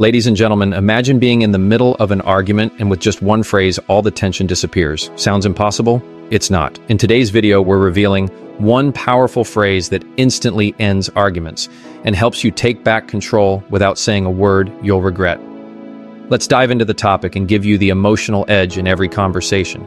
Ladies and gentlemen, imagine being in the middle of an argument and with just one phrase, all the tension disappears. Sounds impossible? It's not. In today's video, we're revealing one powerful phrase that instantly ends arguments and helps you take back control without saying a word you'll regret. Let's dive into the topic and give you the emotional edge in every conversation.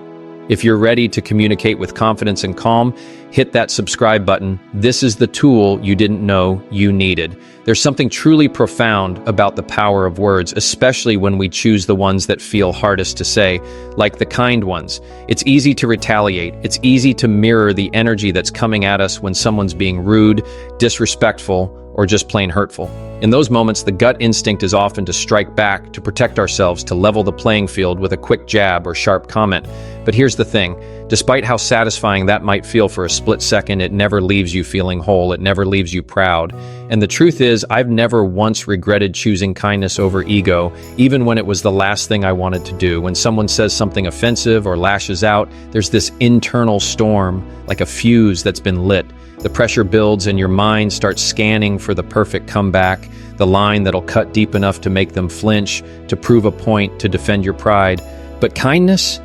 If you're ready to communicate with confidence and calm, hit that subscribe button. This is the tool you didn't know you needed. There's something truly profound about the power of words, especially when we choose the ones that feel hardest to say, like the kind ones. It's easy to retaliate. It's easy to mirror the energy that's coming at us when someone's being rude, disrespectful, or just plain hurtful. In those moments, the gut instinct is often to strike back, to protect ourselves, to level the playing field with a quick jab or sharp comment. But here's the thing, despite how satisfying that might feel for a split second, it never leaves you feeling whole, it never leaves you proud. And the truth is, I've never once regretted choosing kindness over ego, even when it was the last thing I wanted to do. When someone says something offensive or lashes out, there's this internal storm, like a fuse that's been lit. The pressure builds and your mind starts scanning for the perfect comeback, the line that'll cut deep enough to make them flinch, to prove a point, to defend your pride. But kindness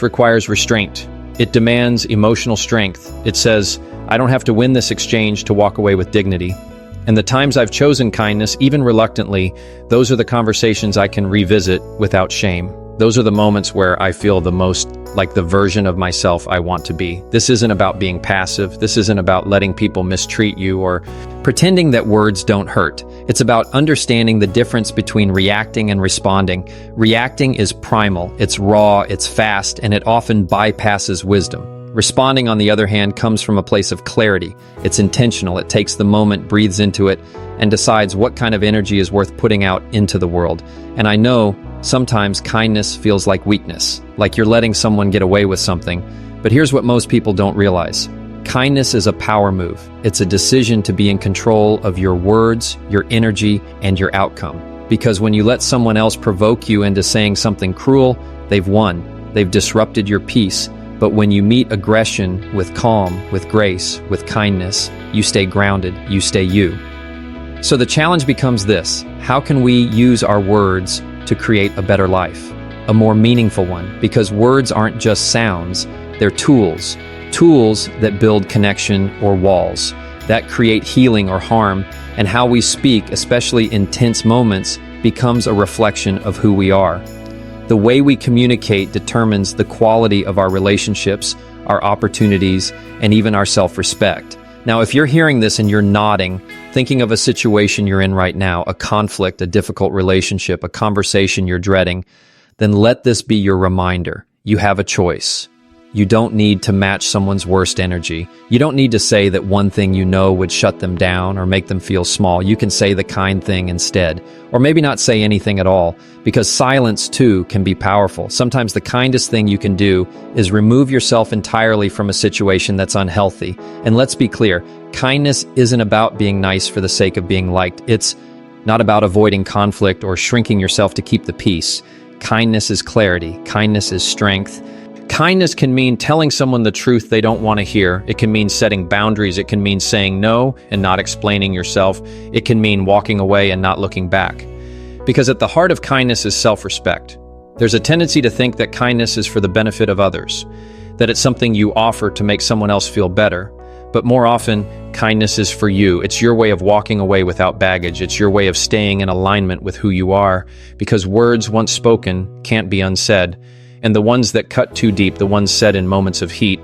requires restraint. It demands emotional strength. It says, I don't have to win this exchange to walk away with dignity. And the times I've chosen kindness, even reluctantly, those are the conversations I can revisit without shame. Those are the moments where I feel the most like the version of myself I want to be. This isn't about being passive. This isn't about letting people mistreat you or pretending that words don't hurt. It's about understanding the difference between reacting and responding. Reacting is primal, it's raw, it's fast, and it often bypasses wisdom. Responding, on the other hand, comes from a place of clarity. It's intentional. It takes the moment, breathes into it, and decides what kind of energy is worth putting out into the world. And I know sometimes kindness feels like weakness, like you're letting someone get away with something. But here's what most people don't realize. Kindness is a power move. It's a decision to be in control of your words, your energy, and your outcome. Because when you let someone else provoke you into saying something cruel, they've won. They've disrupted your peace. But when you meet aggression with calm, with grace, with kindness, you stay grounded, you stay you. So the challenge becomes this: how can we use our words to create a better life, a more meaningful one? Because words aren't just sounds, they're tools that build connection or walls, that create healing or harm, and how we speak, especially in tense moments, becomes a reflection of who we are. The way we communicate determines the quality of our relationships, our opportunities, and even our self-respect. Now, if you're hearing this and you're nodding, thinking of a situation you're in right now, a conflict, a difficult relationship, a conversation you're dreading, then let this be your reminder. You have a choice. You don't need to match someone's worst energy. You don't need to say that one thing you know would shut them down or make them feel small. You can say the kind thing instead. Or maybe not say anything at all, because silence too can be powerful. Sometimes the kindest thing you can do is remove yourself entirely from a situation that's unhealthy. And let's be clear, kindness isn't about being nice for the sake of being liked. It's not about avoiding conflict or shrinking yourself to keep the peace. Kindness is clarity. Kindness is strength. Kindness can mean telling someone the truth they don't want to hear. It can mean setting boundaries. It can mean saying no and not explaining yourself. It can mean walking away and not looking back. Because at the heart of kindness is self-respect. There's a tendency to think that kindness is for the benefit of others, that it's something you offer to make someone else feel better. But more often, kindness is for you. It's your way of walking away without baggage. It's your way of staying in alignment with who you are. Because words once spoken can't be unsaid. And the ones that cut too deep, the ones said in moments of heat,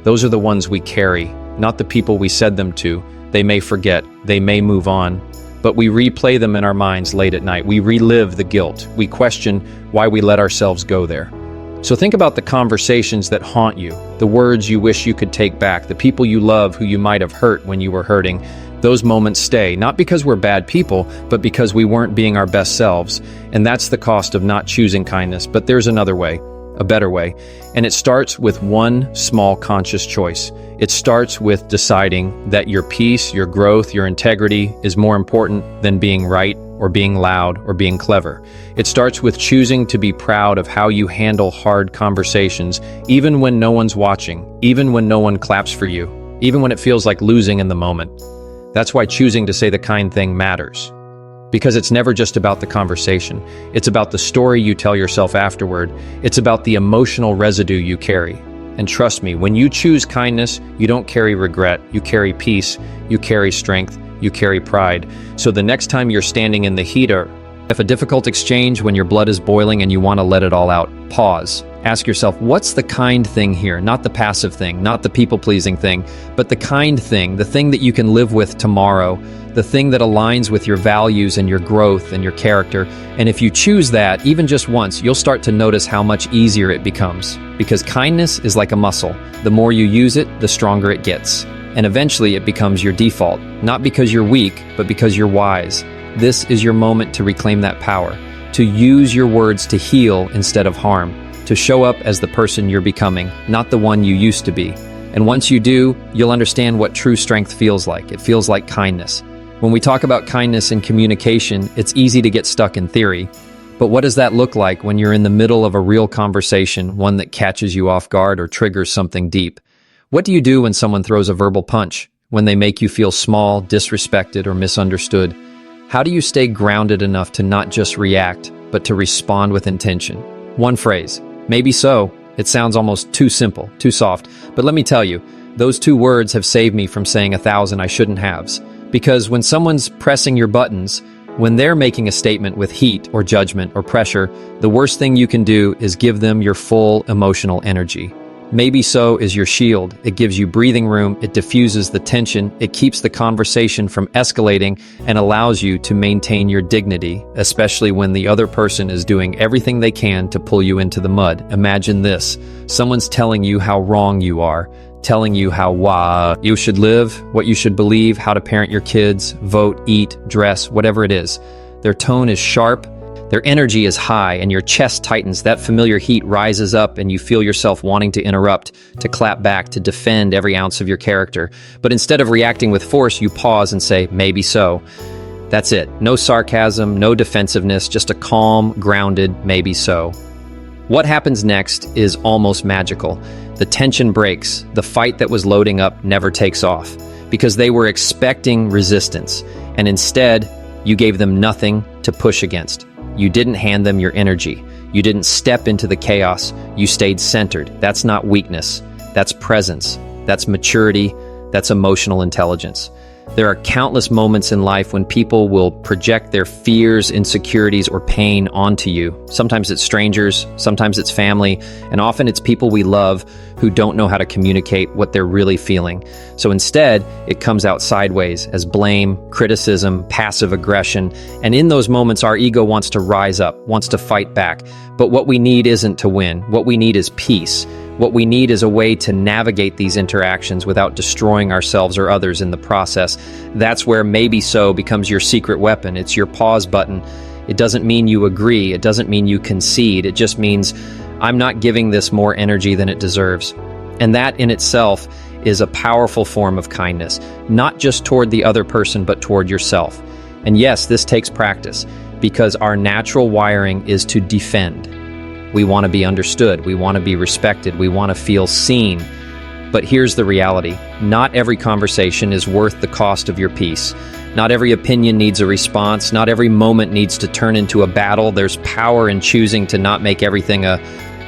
those are the ones we carry, not the people we said them to. They may forget, they may move on, but we replay them in our minds late at night. We relive the guilt. We question why we let ourselves go there. So think about the conversations that haunt you, the words you wish you could take back, the people you love who you might have hurt when you were hurting. Those moments stay, not because we're bad people, but because we weren't being our best selves. And that's the cost of not choosing kindness. But there's another way. A better way. And it starts with one small conscious choice. It starts with deciding that your peace, your growth, your integrity is more important than being right or being loud or being clever. It starts with choosing to be proud of how you handle hard conversations, even when no one's watching, even when no one claps for you, even when it feels like losing in the moment. That's why choosing to say the kind thing matters. Because it's never just about the conversation. It's about the story you tell yourself afterward. It's about the emotional residue you carry. And trust me, when you choose kindness, you don't carry regret. You carry peace. You carry strength. You carry pride. So the next time you're standing in the heat or if a difficult exchange when your blood is boiling and you want to let it all out, pause. Ask yourself, what's the kind thing here? Not the passive thing, not the people-pleasing thing, but the kind thing, the thing that you can live with tomorrow, the thing that aligns with your values and your growth and your character. And if you choose that, even just once, you'll start to notice how much easier it becomes. Because kindness is like a muscle. The more you use it, the stronger it gets. And eventually it becomes your default, not because you're weak, but because you're wise. This is your moment to reclaim that power, to use your words to heal instead of harm, to show up as the person you're becoming, not the one you used to be. And once you do, you'll understand what true strength feels like. It feels like kindness. When we talk about kindness in communication, it's easy to get stuck in theory. But what does that look like when you're in the middle of a real conversation, one that catches you off guard or triggers something deep? What do you do when someone throws a verbal punch, when they make you feel small, disrespected, or misunderstood? How do you stay grounded enough to not just react, but to respond with intention? One phrase, maybe so. It sounds almost too simple, too soft. But let me tell you, those 2 words have saved me from saying 1,000 I shouldn't haves. Because when someone's pressing your buttons, when they're making a statement with heat or judgment or pressure, the worst thing you can do is give them your full emotional energy. Maybe so is your shield. It gives you breathing room, it diffuses the tension, it keeps the conversation from escalating, and allows you to maintain your dignity, especially when the other person is doing everything they can to pull you into the mud. Imagine this. Someone's telling you how wrong you are, telling you how you should live, what you should believe, how to parent your kids, vote, eat, dress, whatever it is. Their tone is sharp, their energy is high, and your chest tightens. That familiar heat rises up, and you feel yourself wanting to interrupt, to clap back, to defend every ounce of your character. But instead of reacting with force, you pause and say, maybe so. That's it. No sarcasm, no defensiveness, just a calm, grounded, maybe so. What happens next is almost magical. The tension breaks. The fight that was loading up never takes off, because they were expecting resistance, and instead, you gave them nothing to push against. You didn't hand them your energy. You didn't step into the chaos. You stayed centered. That's not weakness. That's presence. That's maturity. That's emotional intelligence. There are countless moments in life when people will project their fears, insecurities, or pain onto you. Sometimes it's strangers, sometimes it's family, and often it's people we love who don't know how to communicate what they're really feeling. So instead, it comes out sideways as blame, criticism, passive aggression, and in those moments, our ego wants to rise up, wants to fight back. But what we need isn't to win. What we need is peace. What we need is a way to navigate these interactions without destroying ourselves or others in the process. That's where maybe so becomes your secret weapon. It's your pause button. It doesn't mean you agree. It doesn't mean you concede. It just means I'm not giving this more energy than it deserves. And that in itself is a powerful form of kindness, not just toward the other person, but toward yourself. And yes, this takes practice because our natural wiring is to defend. We want to be understood. We want to be respected. We want to feel seen. But here's the reality. Not every conversation is worth the cost of your peace. Not every opinion needs a response. Not every moment needs to turn into a battle. There's power in choosing to not make everything a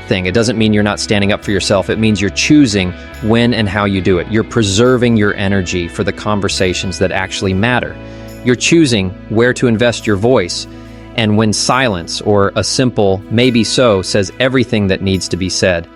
thing. It doesn't mean you're not standing up for yourself. It means you're choosing when and how you do it. You're preserving your energy for the conversations that actually matter. You're choosing where to invest your voice. And when silence or a simple maybe so says everything that needs to be said.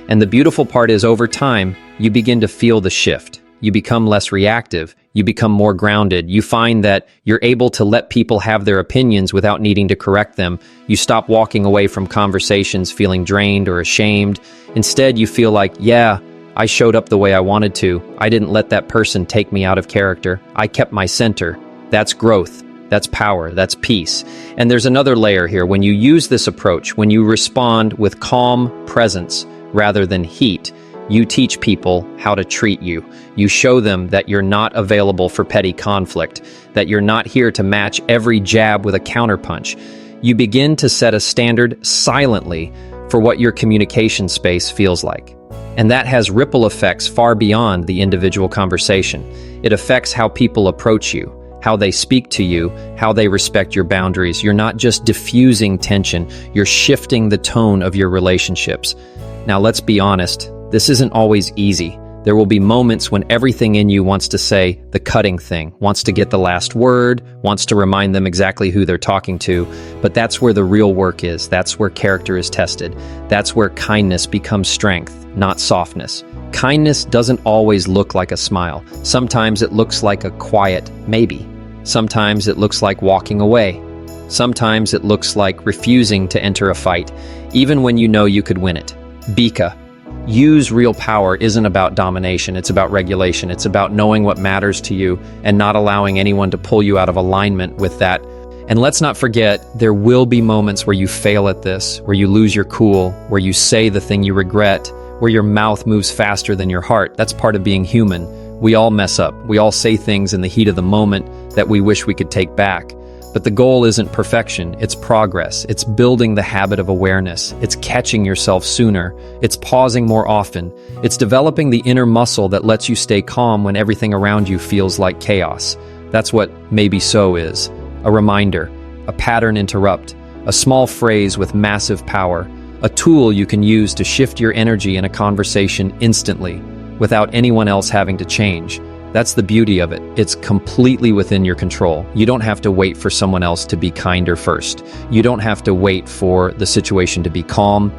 And the beautiful part is over time, you begin to feel the shift. You become less reactive. You become more grounded. You find that you're able to let people have their opinions without needing to correct them. You stop walking away from conversations feeling drained or ashamed. Instead, you feel like, yeah, I showed up the way I wanted to. I didn't let that person take me out of character. I kept my center. That's growth. That's power, that's peace. And there's another layer here. When you use this approach, when you respond with calm presence rather than heat, you teach people how to treat you. You show them that you're not available for petty conflict, that you're not here to match every jab with a counterpunch. You begin to set a standard silently for what your communication space feels like. And that has ripple effects far beyond the individual conversation. It affects how people approach you, how they speak to you, how they respect your boundaries. You're not just diffusing tension, you're shifting the tone of your relationships. Now, let's be honest, this isn't always easy. There will be moments when everything in you wants to say the cutting thing, wants to get the last word, wants to remind them exactly who they're talking to. But that's where the real work is. That's where character is tested. That's where kindness becomes strength, not softness. Kindness doesn't always look like a smile. Sometimes it looks like a quiet maybe. Sometimes it looks like walking away. Sometimes it looks like refusing to enter a fight, even when you know you could win it. Bika. Use real power isn't about domination, it's about regulation. It's about knowing what matters to you and not allowing anyone to pull you out of alignment with that. And let's not forget, there will be moments where you fail at this, where you lose your cool, where you say the thing you regret, where your mouth moves faster than your heart. That's part of being human. We all mess up. We all say things in the heat of the moment that we wish we could take back. But the goal isn't perfection, it's progress. It's building the habit of awareness. It's catching yourself sooner. It's pausing more often. It's developing the inner muscle that lets you stay calm when everything around you feels like chaos. That's what maybe so is. A reminder, a pattern interrupt, a small phrase with massive power, a tool you can use to shift your energy in a conversation instantly, without anyone else having to change. That's the beauty of it. It's completely within your control. You don't have to wait for someone else to be kinder first. You don't have to wait for the situation to be calm.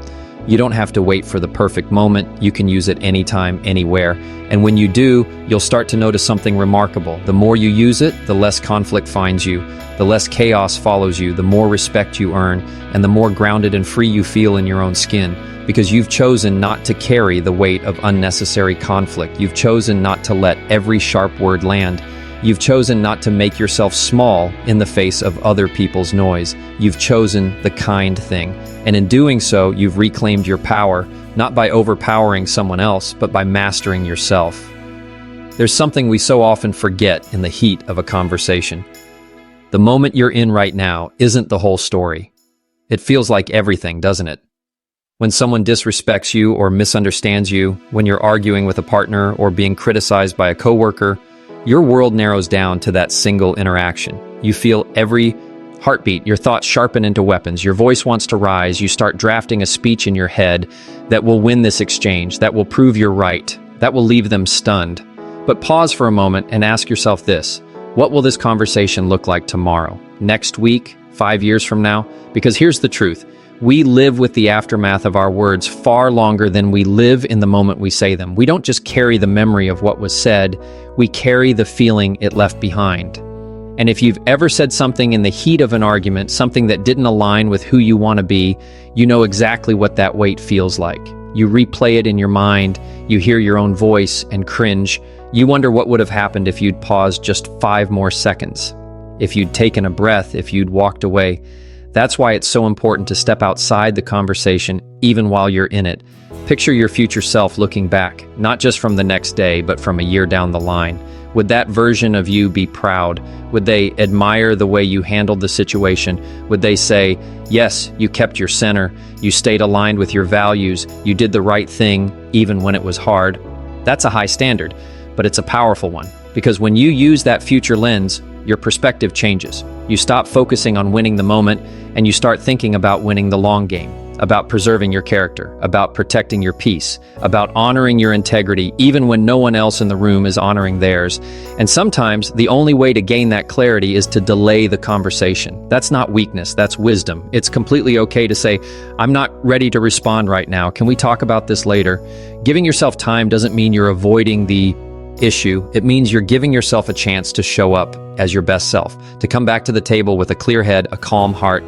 You don't have to wait for the perfect moment. You can use it anytime, anywhere. And when you do, you'll start to notice something remarkable. The more you use it, the less conflict finds you, the less chaos follows you, the more respect you earn, and the more grounded and free you feel in your own skin. Because you've chosen not to carry the weight of unnecessary conflict. You've chosen not to let every sharp word land. You've chosen not to make yourself small in the face of other people's noise. You've chosen the kind thing. And in doing so, you've reclaimed your power, not by overpowering someone else, but by mastering yourself. There's something we so often forget in the heat of a conversation. The moment you're in right now isn't the whole story. It feels like everything, doesn't it? When someone disrespects you or misunderstands you, when you're arguing with a partner or being criticized by a coworker, your world narrows down to that single interaction. You feel every heartbeat, your thoughts sharpen into weapons, your voice wants to rise, you start drafting a speech in your head that will win this exchange, that will prove you're right, that will leave them stunned. But pause for a moment and ask yourself this: what will this conversation look like tomorrow, next week, 5 years from now? Because here's the truth. We live with the aftermath of our words far longer than we live in the moment we say them. We don't just carry the memory of what was said, we carry the feeling it left behind. And if you've ever said something in the heat of an argument, something that didn't align with who you want to be, you know exactly what that weight feels like. You replay it in your mind, you hear your own voice and cringe. You wonder what would have happened if you'd paused just 5 more seconds, if you'd taken a breath, if you'd walked away. That's why it's so important to step outside the conversation, even while you're in it. Picture your future self looking back, not just from the next day, but from a year down the line. Would that version of you be proud? Would they admire the way you handled the situation? Would they say, yes, you kept your center, you stayed aligned with your values, you did the right thing, even when it was hard? That's a high standard, but it's a powerful one. Because when you use that future lens, your perspective changes. You stop focusing on winning the moment, and you start thinking about winning the long game, about preserving your character, about protecting your peace, about honoring your integrity, even when no one else in the room is honoring theirs. And sometimes the only way to gain that clarity is to delay the conversation. That's not weakness, that's wisdom. It's completely okay to say, I'm not ready to respond right now. Can we talk about this later? Giving yourself time doesn't mean you're avoiding the issue. It means you're giving yourself a chance to show up as your best self, to come back to the table with a clear head, a calm heart,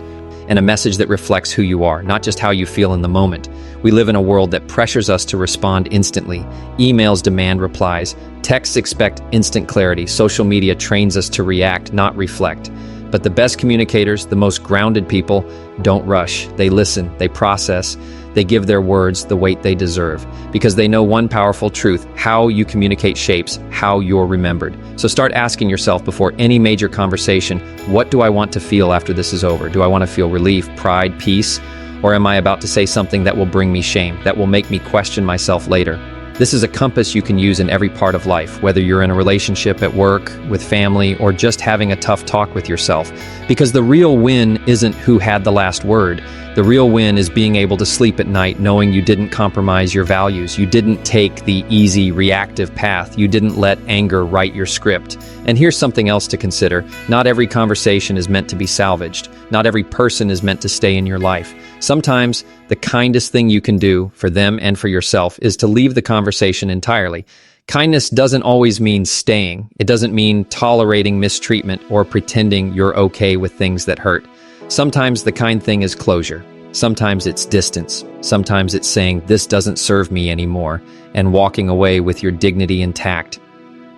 and a message that reflects who you are, not just how you feel in the moment. We live in a world that pressures us to respond instantly. Emails demand replies. Texts expect instant clarity. Social media trains us to react, not reflect. But the best communicators, the most grounded people, don't rush. They listen, they process, they give their words the weight they deserve. Because they know one powerful truth: how you communicate shapes how you're remembered. So start asking yourself before any major conversation, what do I want to feel after this is over? Do I want to feel relief, pride, peace? Or am I about to say something that will bring me shame, that will make me question myself later? This is a compass you can use in every part of life, whether you're in a relationship, at work, with family, or just having a tough talk with yourself. Because the real win isn't who had the last word. The real win is being able to sleep at night knowing you didn't compromise your values. You didn't take the easy, reactive path. You didn't let anger write your script. And here's something else to consider. Not every conversation is meant to be salvaged. Not every person is meant to stay in your life. Sometimes the kindest thing you can do for them and for yourself is to leave the conversation entirely. Kindness doesn't always mean staying. It doesn't mean tolerating mistreatment or pretending you're okay with things that hurt. Sometimes the kind thing is closure. Sometimes it's distance. Sometimes it's saying, this doesn't serve me anymore, and walking away with your dignity intact.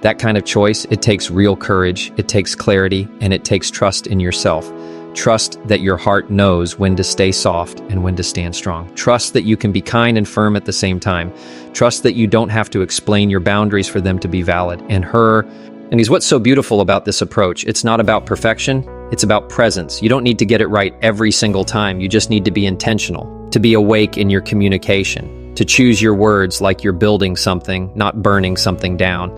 That kind of choice, it takes real courage, it takes clarity, and it takes trust in yourself. Trust that your heart knows when to stay soft and when to stand strong. Trust that you can be kind and firm at the same time. Trust that you don't have to explain your boundaries for them to be valid. And he's what's so beautiful about this approach. It's not about perfection, it's about presence. You don't need to get it right every single time. You just need to be intentional, to be awake in your communication, to choose your words like you're building something, not burning something down.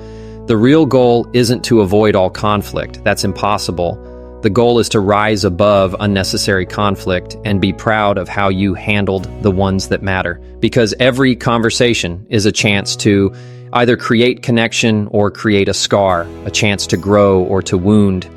The real goal isn't to avoid all conflict. That's impossible. The goal is to rise above unnecessary conflict and be proud of how you handled the ones that matter. Because every conversation is a chance to either create connection or create a scar, a chance to grow or to wound.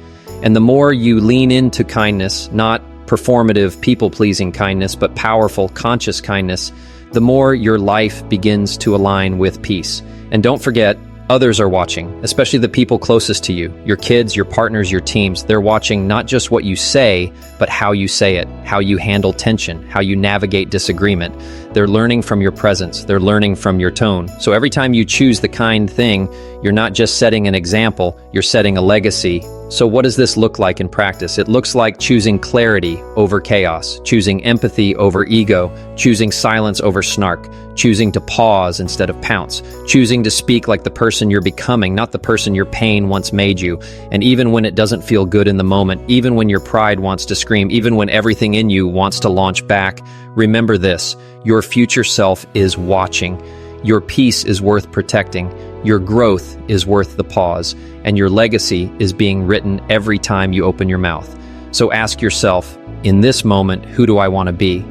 And the more you lean into kindness, not performative, people-pleasing kindness, but powerful, conscious kindness, the more your life begins to align with peace. And don't forget, others are watching, especially the people closest to you, your kids, your partners, your teams. They're watching not just what you say, but how you say it, how you handle tension, how you navigate disagreement. They're learning from your presence. They're learning from your tone. So every time you choose the kind thing, you're not just setting an example, you're setting a legacy. So what does this look like in practice? It looks like choosing clarity over chaos, choosing empathy over ego, choosing silence over snark, choosing to pause instead of pounce, choosing to speak like the person you're becoming, not the person your pain once made you. And even when it doesn't feel good in the moment, even when your pride wants to scream, even when everything in you wants to launch back, remember this: your future self is watching. Your peace is worth protecting. Your growth is worth the pause. And your legacy is being written every time you open your mouth. So ask yourself, in this moment, who do I want to be?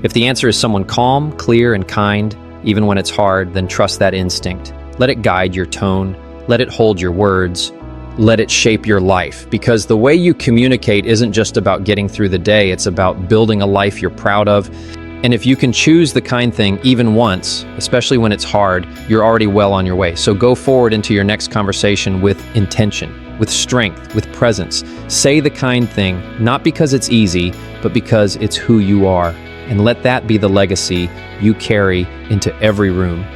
If the answer is someone calm, clear, and kind, even when it's hard, then trust that instinct. Let it guide your tone. Let it hold your words. Let it shape your life. Because the way you communicate isn't just about getting through the day, it's about building a life you're proud of. And if you can choose the kind thing even once, especially when it's hard, you're already well on your way. So go forward into your next conversation with intention, with strength, with presence. Say the kind thing, not because it's easy, but because it's who you are. And let that be the legacy you carry into every room.